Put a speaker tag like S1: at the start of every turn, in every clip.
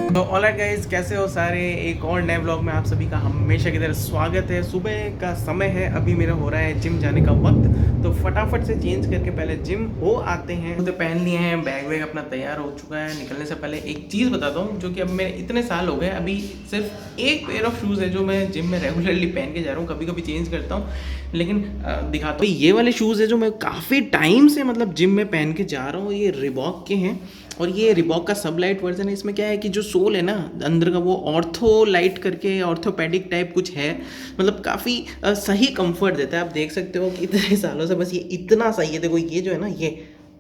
S1: तो alright guys, कैसे हो सारे। एक और नए व्लॉग में आप सभी का हमेशा की तरह स्वागत है। सुबह का समय है, अभी मेरा हो रहा है जिम जाने का वक्त, तो फटाफट से चेंज करके पहले जिम हो आते हैं। तो पहन लिए हैं, बैग वैग अपना तैयार हो चुका है। निकलने से पहले एक चीज़ बताता हूँ, जो कि अब मेरे इतने साल हो गए, अभी सिर्फ एक पेयर ऑफ शूज़ है जो मैं जिम में रेगुलरली पहन के जा रहा हूँ। कभी कभी चेंज करता हूँ, लेकिन दिखाता हूँ। ये वाले शूज़ है जो मैं काफ़ी टाइम से मतलब जिम में पहन के जा रहा हूँ। ये रिबॉक के हैं और ये रिबॉक का सब लाइट वर्जन है। इसमें क्या है कि जो सोल है ना अंदर का, वो ऑर्थो लाइट करके ऑर्थोपेडिक टाइप कुछ है, मतलब काफ़ी सही कंफर्ट देता है। आप देख सकते हो कि इतने सालों से बस ये इतना सही है। देखो ये जो है ना,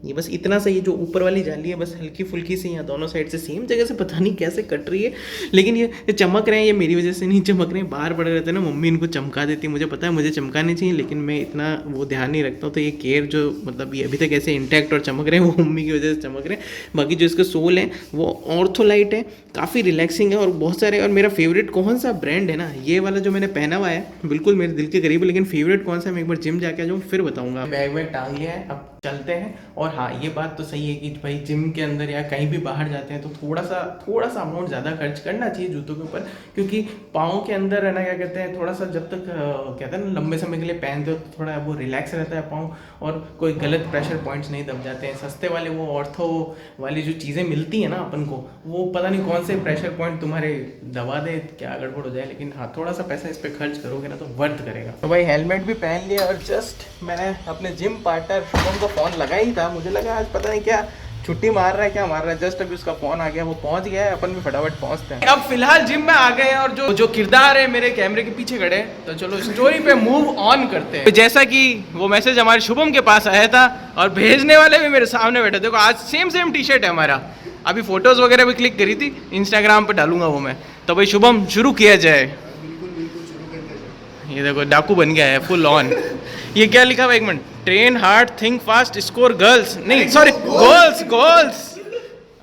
S1: ये बस इतना सही है। जो ऊपर वाली जाली है बस हल्की फुल्की सी यहाँ दोनों साइड से सेम जगह से पता नहीं कैसे कट रही है, लेकिन ये चमक रहे हैं। ये मेरी वजह से नहीं चमक रहे हैं, बाहर पड़े रहते हैं ना, मम्मी इनको चमका देती है। मुझे पता है मुझे चमकानी चाहिए, लेकिन मैं इतना वो ध्यान नहीं रखता हूँ। तो ये केयर जो मतलब ये अभी तक ऐसे इंटैक्ट और चमक रहे हैं, वो मम्मी की वजह से चमक रहे हैं। बाकी जो इसके सोल है वो ऑर्थोलाइट है, काफ़ी रिलैक्सिंग है और बहुत सारे। और मेरा फेवरेट कौन सा ब्रांड है ना, ये वाला जो मैंने पहना हुआ है बिल्कुल मेरे दिल के करीब है। लेकिन फेवरेट कौन सा मैं एक बार जिम जाके आ जाऊँ फिर बताऊँगा। बैग वैग टांग लिया है, अब चलते हैं। और हाँ, ये बात तो सही है कि भाई जिम के अंदर या कहीं भी बाहर जाते हैं तो थोड़ा सा अमाउंट ज़्यादा खर्च करना चाहिए जूतों के ऊपर, क्योंकि पाँव के अंदर है ना, क्या कहते हैं, थोड़ा सा जब तक कहते हैं ना लंबे समय के लिए पहनते हो तो थोड़ा वो रिलैक्स रहता है पाँव, और कोई गलत प्रेशर पॉइंट्स नहीं दब जाते हैं। सस्ते वाले वो ऑर्थो वाली जो चीज़ें मिलती हैं ना अपन को, वो पता नहीं कौन से प्रेशर पॉइंट तुम्हारे दबा दे, क्या गड़बड़ हो जाए। लेकिन हाँ, थोड़ा सा पैसा इस पर खर्च करोगे ना तो वर्थ करेगा। तो भाई हेलमेट भी पहन लिया और जस्ट मैंने अपने जिम पार्टनर शुभम को फ़ोन लगा ही था। मुझे लगा आज पता नहीं क्या छुट्टी मार रहा है, क्या मार रहा है। जस्ट अभी उसका फोन आ गया, वो पहुंच गया है, अपन भी फटाफट पहुंचते हैं। अब फिलहाल जिम में आ गए हैं और जो किरदार है मेरे कैमरे के पीछे खड़े हैं, तो चलो स्टोरी पे मूव ऑन करते हैं। तो जैसा कि वो मैसेज हमारे शुभम के पास आया था और भेजने वाले भी मेरे सामने बैठे। देखो आज सेम टी शर्ट है हमारा। अभी फोटोज वगैरह भी क्लिक करी थी, इंस्टाग्राम पे डालूंगा वो मैं। तो भाई शुभम, शुरू किया जाए। ये देखो डाकू बन गया है फुल ऑन। ये क्या लिखा हुआ, एक minute. Train hard, think fast, score girls, नहीं सॉरी गोल्स।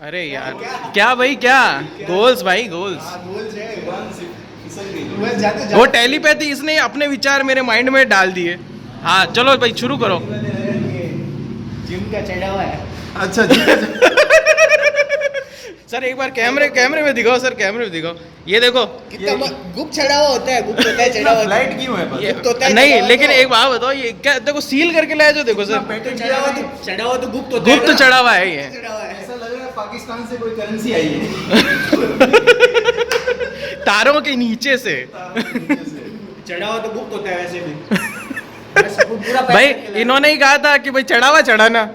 S1: अरे यार क्या भाई, क्या गोल्स भाई, गोल्स। वो टेलीपैथी इसने अपने विचार मेरे माइंड में डाल दिए। हाँ चलो भाई शुरू करो।
S2: जिम का चढ़ा हुआ है।
S1: अच्छा सर एक बार कैमरे में दिखाओ सर, कैमरे में दिखाओ। ये देखो
S2: कितना गुप्त चढ़ा हुआ होता है, गुप्त होता है चढ़ा हुआ।
S3: फ्लाइट क्यों है पर?
S2: गुप्त होता है
S1: नहीं, लेकिन एक बात बताओ, ये क्या देखो सील करके लाया जो, देखो सर
S2: चढ़ा हुआ तो गुप्त होता है।
S1: गुप्त चढ़ा हुआ है ये।
S3: ऐसा लग रहा है पाकिस्तान से कोई करेंसी आई है।
S1: तारों के नीचे से
S2: चढ़ा हुआ तो गुप्त होता है वैसे भी।
S1: भाई इन्होंने ही कहा था कि भाई चढ़ा हुआ चढ़ाना।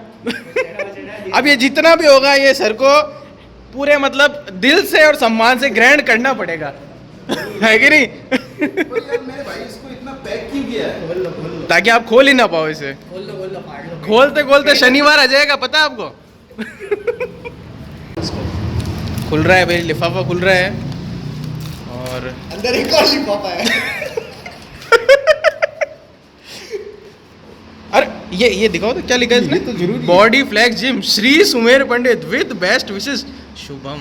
S1: अब ये जितना भी होगा ये सर को पूरे मतलब दिल से और सम्मान से ग्रहण करना पड़ेगा, है कि नहीं?
S3: मेरे भाई इसको इतना पैक क्यों किया है?
S1: ताकि आप खोल ही ना पाओ इसे।
S2: खोल लो फाड़ लो।
S1: खोलते खोलते शनिवार आ जाएगा, पता है आपको? खुल रहा है भाई, लिफाफा खुल रहा है और
S2: अंदर एक और लिफाफा है।
S1: अरे ये दिखाओ तो क्या लिखा है इसमें।
S3: तो जरूरी है।
S1: Body flex gym Shri Sumer Pandit with best wishes Shubham.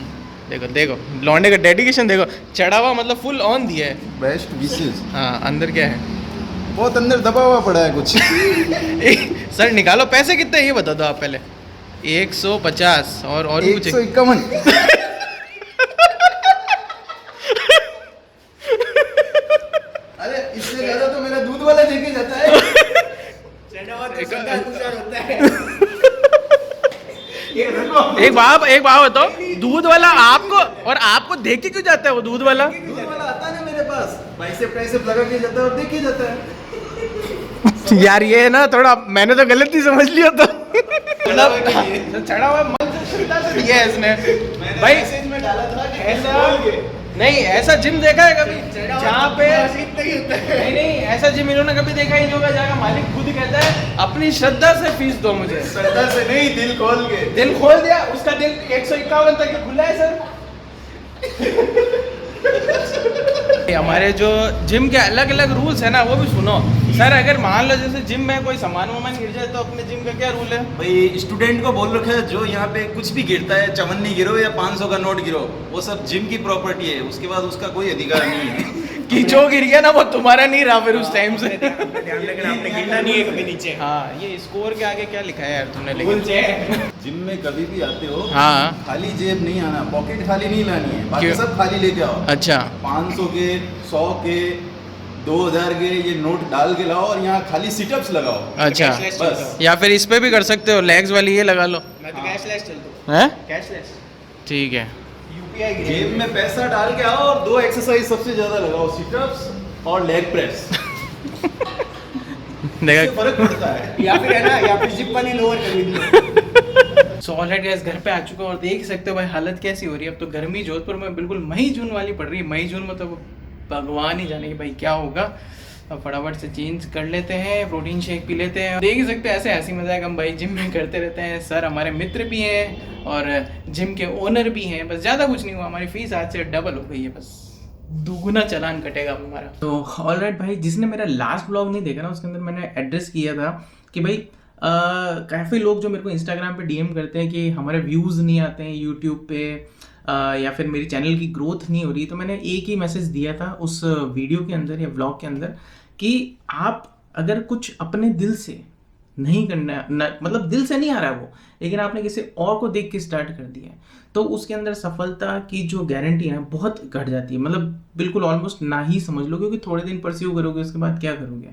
S1: देखो लौंडे का डेडिकेशन देखो। चढ़ा हुआ मतलब फुल ऑन दिया है।
S3: Best wishes.
S1: हाँ अंदर क्या है?
S3: बहुत अंदर दबा हुआ पड़ा है कुछ।
S1: सर निकालो, पैसे कितने ये बता दो आप पहले। 150 और भी कुछ
S3: 151। अरे इससे ज्यादा तो मेरा दूध वाला देके जाता है।
S2: चढ़ा हुआ तो सीधा गुजर होता है।
S1: एक बात बताओ, दूध वाला आपको देख के क्यों जाता है वो दूध वाला?
S3: दूध वाला आता है ना मेरे पास, बाइसेप लगा के जाता है और देख के जाता है।
S1: यार ये ना थोड़ा मैंने तो गलत ही समझ लिया था। चढ़ा हुआ मन से श्रद्धा से दिया है इसने भाई।
S3: मैसेज में डाला था कि
S1: ऐसा नहीं, ऐसा जिम देखा है कभी जहाँ पे नहीं ऐसा जिम इन्होंने कभी देखा ही नहीं होगा जहाँ का मालिक खुद कहता है अपनी श्रद्धा से फीस दो मुझे।
S3: श्रद्धा से नहीं, दिल खोल के।
S1: दिल खोल दिया, उसका दिल 151 तक खुला है सर। हमारे जो जिम के अलग अलग रूल्स है ना, वो भी सुनो सर। अगर मान लो जैसे जिम में कोई सामान वामान गिर जाए तो अपने जिम का क्या रूल है?
S4: भाई स्टूडेंट को बोल रखा है जो यहाँ पे कुछ भी गिरता है, चवन्नी गिरो या 500 का नोट गिरो, वो सब जिम की प्रॉपर्टी है, उसके बाद उसका कोई अधिकार नहीं है।
S1: कि जो गिर गया ना वो तुम्हारा नहीं रहा फिर उस टाइम से।
S2: ध्यान रखना, आपने गिरना नहीं है कभी नीचे।
S1: हाँ, ये स्कोर के आगे क्या लिखा है यार तुमने?
S2: फुल
S1: लेकिन
S2: चेक।
S3: जिम में कभी भी आते हो,
S1: हाँ।
S3: खाली जेब नहीं आना, पॉकेट खाली नहीं लानी है, बाकी
S1: क्यों?
S3: सब खाली लेके आओ।
S1: अच्छा
S3: 500 के, 100 के, 2000 के ये नोट डाल के लाओ और यहाँ खाली सिटअप्स लगाओ।
S1: अच्छा,
S2: कैशलेस चलता हूँ।
S1: या फिर इस पे भी कर सकते हो, लेग्स वाली ये लगा लो।
S2: मैं तो कैशलेस चलता हूँ।
S1: हैं?
S2: कैशलेस।
S1: ठीक है।
S2: यूपीआई
S3: जेब में पैसा डाल के आओ और 2 एक्सरसाइज सबसे ज्यादा लगाओ, सिटअप्स और लेग प्रेस।
S1: देखा
S3: इससे फर्क पड़ता है।
S2: या फिर है ना, या फिर जिप वाली लोअर खरीद लो।
S1: सो ऑलरेडी गाइस घर पे आ चुका हूं और देख सकते हो भाई हालत कैसी हो रही है। अब तो गर्मी जोधपुर में बिल्कुल मई जून वाली पड़ रही है। मई जून में तो भगवान ही जाने कि भाई क्या होगा। अब फटाफट से चेंज कर लेते हैं, प्रोटीन शेक पी लेते हैं। देख ही सकते हैं ऐसे हंसी मजाक हम भाई जिम में करते रहते हैं। सर हमारे मित्र भी हैं और जिम के ओनर भी हैं। बस ज़्यादा कुछ नहीं हुआ, हमारी फीस आज से डबल हो गई है, बस दुगुना चालान कटेगा अब हमारा। तो ऑलराइट भाई, जिसने मेरा लास्ट ब्लॉग नहीं देखा ना, उसके अंदर मैंने एड्रेस किया था कि भाई काफ़ी लोग जो मेरे को इंस्टाग्राम पे डीएम करते हैं कि हमारे व्यूज़ नहीं आते हैं यूट्यूब पे, या फिर मेरी चैनल की ग्रोथ नहीं हो रही। तो मैंने एक ही मैसेज दिया था उस वीडियो के अंदर या ब्लॉग के अंदर कि आप अगर कुछ अपने दिल से नहीं करना मतलब दिल से नहीं आ रहा है वो, लेकिन आपने किसी और को देख के स्टार्ट कर दिया है, तो उसके अंदर सफलता की जो गारंटी है बहुत घट जाती है। मतलब बिल्कुल ऑलमोस्ट ना ही समझ लो, क्योंकि थोड़े दिन परस्यू करोगे उसके बाद क्या करोगे,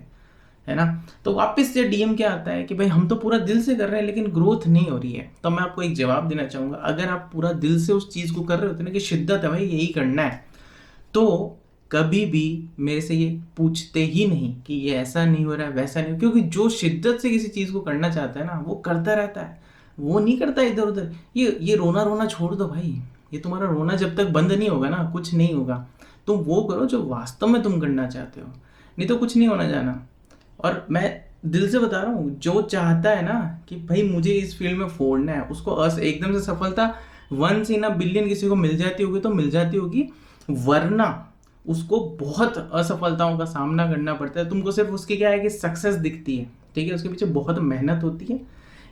S1: है ना। तो वापस से डीएम क्या आता है कि भाई हम तो पूरा दिल से कर रहे हैं लेकिन ग्रोथ नहीं हो रही है। तो मैं आपको एक जवाब देना चाहूँगा, अगर आप पूरा दिल से उस चीज़ को कर रहे होते ना कि शिद्दत है भाई यही करना है, तो कभी भी मेरे से ये पूछते ही नहीं कि ये ऐसा नहीं हो रहा है वैसा नहीं, क्योंकि जो शिद्दत से किसी चीज़ को करना चाहता है ना वो करता रहता है, वो नहीं करता इधर उधर। ये रोना रोना छोड़ दो भाई, ये तुम्हारा रोना जब तक बंद नहीं होगा ना कुछ नहीं होगा। तुम वो करो जो वास्तव में तुम करना चाहते हो, नहीं तो कुछ नहीं होना जाना। और मैं दिल से बता रहा हूँ, जो चाहता है ना कि भाई मुझे इस फील्ड में फोड़ना है, उसको एकदम से सफलता 1 in a billion किसी को मिल जाती होगी तो मिल जाती होगी, वरना उसको बहुत असफलताओं का सामना करना पड़ता है। तुमको सिर्फ उसकी क्या है कि सक्सेस दिखती है, ठीक है, उसके पीछे बहुत मेहनत होती है।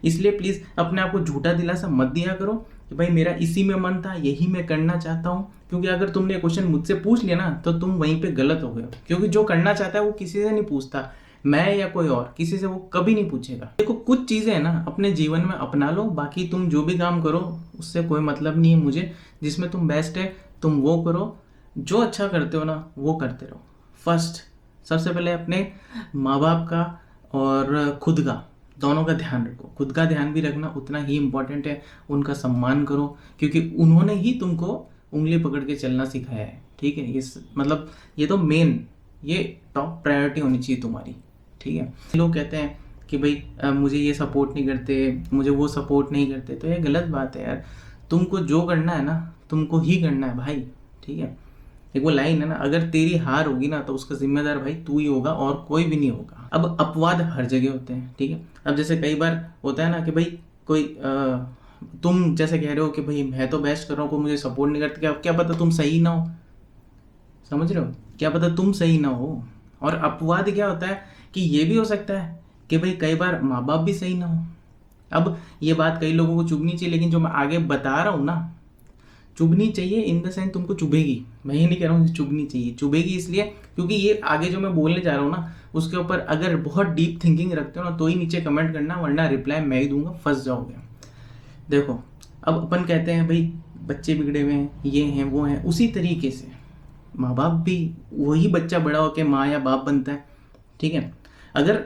S1: इसलिए प्लीज़ अपने आप को झूठा दिलासा मत दिया करो कि भाई मेरा इसी में मन था, यही मैं करना चाहता हूँ। क्योंकि अगर तुमने क्वेश्चन मुझसे पूछ लिया ना तो तुम वहीं पे गलत हो गए हो, क्योंकि जो करना चाहता है वो किसी से नहीं पूछता, मैं या कोई और, किसी से वो कभी नहीं पूछेगा। देखो कुछ चीज़ें हैं ना अपने जीवन में अपना लो, बाकी तुम जो भी काम करो उससे कोई मतलब नहीं है मुझे। जिसमें तुम बेस्ट है तुम वो करो, जो अच्छा करते हो ना वो करते रहो। फर्स्ट सबसे पहले अपने माँ बाप का और खुद का दोनों का ध्यान रखो। खुद का ध्यान भी रखना उतना ही इम्पोर्टेंट है, उनका सम्मान करो, क्योंकि उन्होंने ही तुमको उंगली पकड़ के चलना सिखाया है, ठीक है। ये मतलब ये तो मेन, ये टॉप प्रायोरिटी होनी चाहिए तुम्हारी, ठीक है। लोग कहते हैं कि भाई मुझे ये सपोर्ट नहीं करते, मुझे वो सपोर्ट नहीं करते, तो ये गलत बात है यार। तुमको जो करना है ना तुमको ही करना है भाई, ठीक है। एक वो लाइन है ना, अगर तेरी हार होगी ना तो उसका जिम्मेदार भाई तू ही होगा और कोई भी नहीं होगा। अब अपवाद हर जगह होते हैं, ठीक है। अब जैसे कई बार होता है ना कि भाई कोई तुम जैसे कह रहे हो कि भाई मैं तो बेस्ट कर रहा हूँ, कोई मुझे सपोर्ट नहीं करता, क्या पता तुम सही ना हो, समझ रहे हो, क्या पता तुम सही ना हो। और अपवाद क्या होता है कि ये भी हो सकता है कि भाई कई बार माँ बाप भी सही ना हो। अब ये बात कई लोगों को चुभनी चाहिए, लेकिन जो मैं आगे बता रहा हूँ ना, चुभनी चाहिए इन द सेंस तुमको चुभेगी। मैं ये नहीं कह रहा हूँ चुभनी चाहिए, चुभेगी इसलिए क्योंकि ये आगे जो मैं बोलने जा रहा हूँ ना उसके ऊपर अगर बहुत डीप थिंकिंग रखते हो ना तो ही नीचे कमेंट करना, वरना रिप्लाई मैं ही दूंगा, फंस जाओगे। देखो अब अपन कहते हैं भाई बच्चे बिगड़े हुए हैं, ये हैं वो हैं, उसी तरीके से माँ बाप भी वही बच्चा बड़ा होकर माँ या बाप बनता है, ठीक है। अगर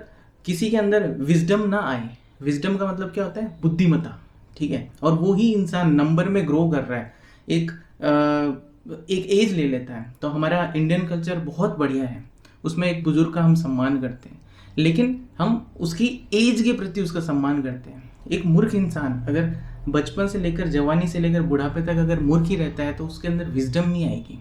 S1: किसी के अंदर विजडम ना आए, विजडम का मतलब क्या होता है, बुद्धिमत्ता, ठीक है, और वो ही इंसान नंबर में ग्रो कर रहा है, एक एज ले लेता है। तो हमारा इंडियन कल्चर बहुत बढ़िया है, उसमें एक बुजुर्ग का हम सम्मान करते हैं, लेकिन हम उसकी एज के प्रति उसका सम्मान करते हैं। एक मूर्ख इंसान अगर बचपन से लेकर जवानी से लेकर बुढ़ापे तक अगर मूर्ख ही रहता है तो उसके अंदर विजडम नहीं आएगी,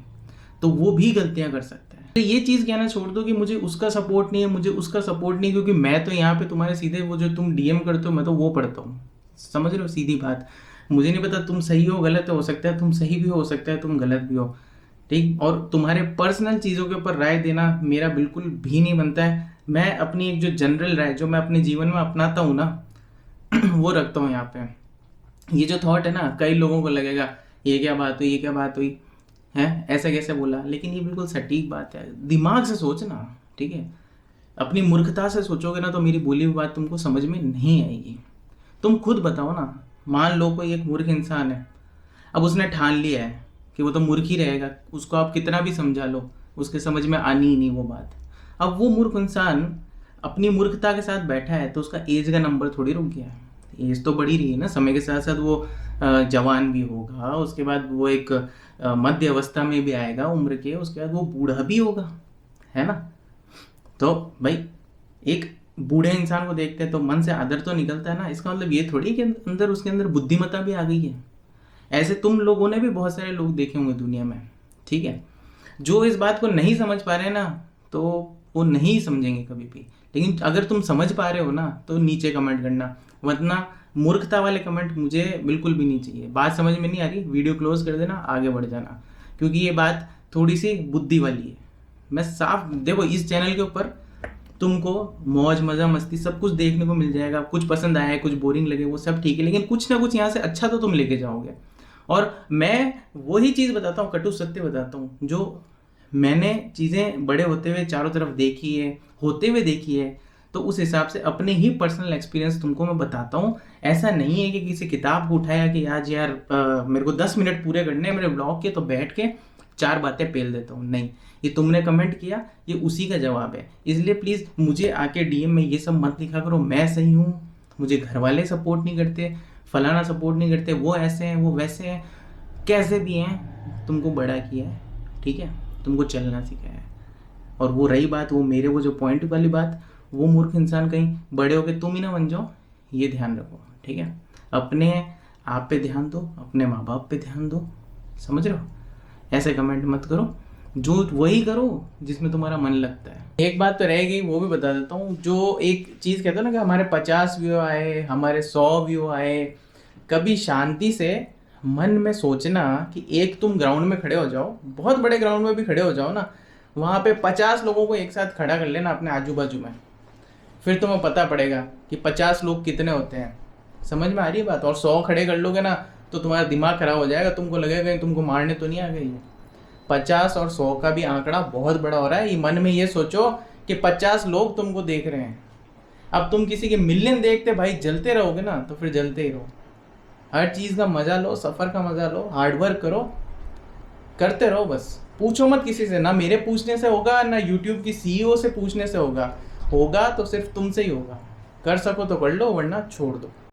S1: तो वो भी गलतियां कर सकता है। तो ये चीज़ कहना छोड़ दो कि मुझे उसका सपोर्ट नहीं है, मुझे उसका सपोर्ट नहीं, क्योंकि मैं तो यहाँ पे तुम्हारे सीधे वो जो तुम डीएम करते हो मैं तो वो पढ़ता हूँ, समझ रहे हो, सीधी बात। मुझे नहीं पता तुम सही हो गलत हो सकता है तुम सही भी हो सकता है तुम गलत भी हो, ठीक। और तुम्हारे पर्सनल चीज़ों के ऊपर राय देना मेरा बिल्कुल भी नहीं बनता है। मैं अपनी एक जो जनरल राय जो मैं अपने जीवन में अपनाता हूँ ना वो रखता हूँ यहाँ पे। ये जो थॉट है ना, कई लोगों को लगेगा ये क्या बात हुई, ये क्या बात हुई, है, ऐसे कैसे बोला? लेकिन ये बिल्कुल सटीक बात है। दिमाग से सोचना, ठीक है? अपनी मूर्खता से सोचोगे ना तो मेरी बोली हुई बात तुमको समझ में नहीं आएगी। तुम खुद बताओ ना, मान लो कोई एक मूर्ख इंसान है, अब उसने ठान लिया है कि वो तो मूर्ख ही रहेगा, उसको आप कितना भी समझा लो उसके समझ में आनी ही नहीं वो बात। अब वो मूर्ख इंसान अपनी मूर्खता के साथ बैठा है तो उसका एज का नंबर थोड़ी रुक गया है। एज तो बढ़ी रही है ना, समय के साथ साथ वो जवान भी होगा, उसके बाद वो एक मध्य अवस्था में भी आएगा उम्र के, उसके बाद वो बूढ़ा भी होगा, है ना? तो भाई एक बूढ़े इंसान को देखते हैं तो मन से आदर तो निकलता है ना। इसका मतलब ये थोड़ी कि अंदर उसके अंदर बुद्धिमत्ता भी आ गई है। ऐसे तुम लोगों ने भी बहुत सारे लोग देखे होंगे दुनिया में, ठीक है? जो इस बात को नहीं समझ पा रहे हैं ना तो वो नहीं समझेंगे कभी भी। लेकिन अगर तुम समझ पा रहे हो ना तो नीचे कमेंट करना, वरना मूर्खता वाले कमेंट मुझे बिल्कुल भी नहीं चाहिए। बात समझ में नहीं आ रही, वीडियो क्लोज कर देना, आगे बढ़ जाना, क्योंकि ये बात थोड़ी सी बुद्धि वाली है। मैं साफ देखो, इस चैनल के ऊपर तुमको मौज मज़ा मस्ती सब कुछ देखने को मिल जाएगा। कुछ पसंद आए, कुछ बोरिंग लगे, वो सब ठीक है, लेकिन कुछ ना कुछ यहाँ से अच्छा तो तुम लेके जाओगे। और मैं वही चीज़ बताता हूँ, कटु सत्य बताता हूँ, जो मैंने चीज़ें बड़े होते हुए चारों तरफ देखी है, होते हुए देखी है, तो उस हिसाब से अपने ही पर्सनल एक्सपीरियंस तुमको मैं बताता हूँ। ऐसा नहीं है कि किसी किताब को उठाया कि आज यार मेरे को 10 मिनट पूरे करने हैं मेरे ब्लॉग के, तो बैठ के 4 बातें पेल देता हूँ। नहीं, ये तुमने कमेंट किया, ये उसी का जवाब है। इसलिए प्लीज़ मुझे आके डीएम में ये सब मत लिखा करो, मैं सही हूँ, मुझे घर वाले सपोर्ट नहीं करते, फलाना सपोर्ट नहीं करते, वो ऐसे हैं, वो वैसे हैं, कैसे भी हैं, तुमको बड़ा किया है, ठीक है? तुमको चलना सिखाया है। और वो रही बात, वो मेरे वो जो पॉइंट वाली बात, वो मूर्ख इंसान कहीं बड़े होके तुम ही ना बन जाओ, ये ध्यान रखो, ठीक है? अपने आप पे ध्यान दो, अपने माँ बाप पे ध्यान दो, समझ रहे हो? ऐसे कमेंट मत करो, जो वही करो जिसमें तुम्हारा मन लगता है। एक बात तो रह गई, वो भी बता देता हूँ। जो एक चीज़ कहते हो ना कि हमारे 50 व्यू आए, हमारे 100 व्यू आए, कभी शांति से मन में सोचना कि एक तुम ग्राउंड में खड़े हो जाओ, बहुत बड़े ग्राउंड में भी खड़े हो जाओ ना, वहाँ पे 50 लोगों को एक साथ खड़ा कर लेना अपने आजू बाजू में, फिर तुम्हें पता पड़ेगा कि 50 लोग कितने होते हैं। समझ में आ रही है बात? और 100 खड़े कर लोगे ना तो तुम्हारा दिमाग खराब हो जाएगा, तुमको लगेगा कि तुमको मारने तो नहीं आ गई है। 50 और 100 का भी आंकड़ा बहुत बड़ा हो रहा है। ये मन में ये सोचो कि 50 लोग तुमको देख रहे हैं। अब तुम किसी के मिलियन देखते भाई जलते रहोगे ना, तो फिर जलते ही रहो। हर चीज़ का मज़ा लो, सफ़र का मज़ा लो, हार्डवर्क करो, करते रहो बस। पूछो मत किसी से, ना मेरे पूछने से होगा, ना यूट्यूब की CEO से पूछने से होगा तो सिर्फ तुमसे ही होगा। कर सको तो कर लो, वरना छोड़ दो।